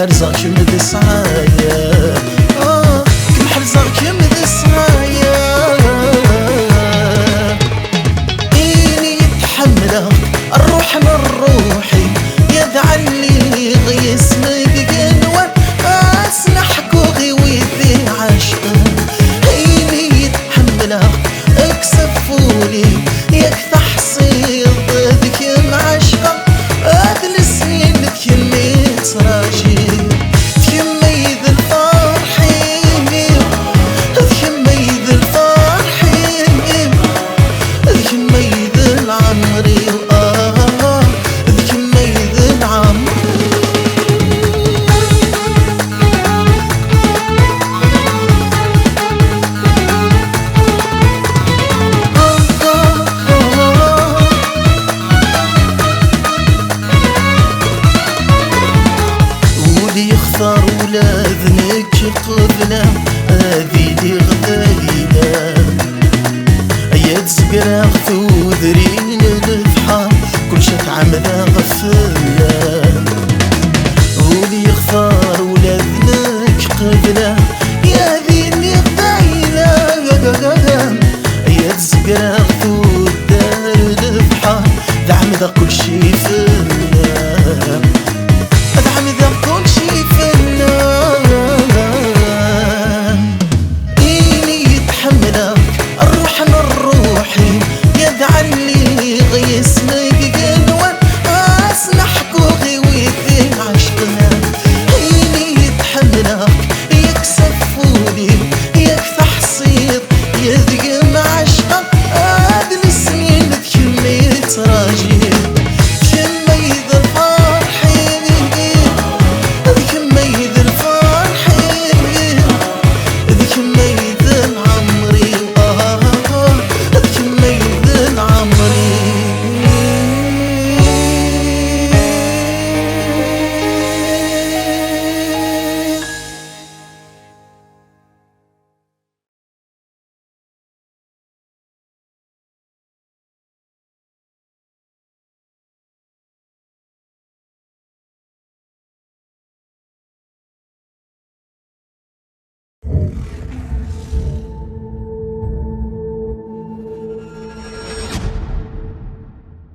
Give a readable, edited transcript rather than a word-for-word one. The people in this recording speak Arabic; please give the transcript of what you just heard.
حرزق كم دسعايا كم حرزق كم دسعايا إني يتحمله الروح من روحي يدعلي غيس مدقنوة أسنح كوغي وذي عشقه إني يتحمله اكسفولي يكثح صيد ذك معشقه هذه السنين ذكميت راجي ذكميت الفرحين ذكميت الفرحين ذكميت العمري ذكميت العمر يختار ولادنك قبله هذه لي غدايله ايات زقراغ ثودرين الفحار كل شك عمله غفله ولي يختار ولادنك قبله يا ذي لي غدايله ايات زقراغ ثودار الفحار دعم ذا كل شي فله دعم ذا كل شي الروح من روحي يدعلي غيسني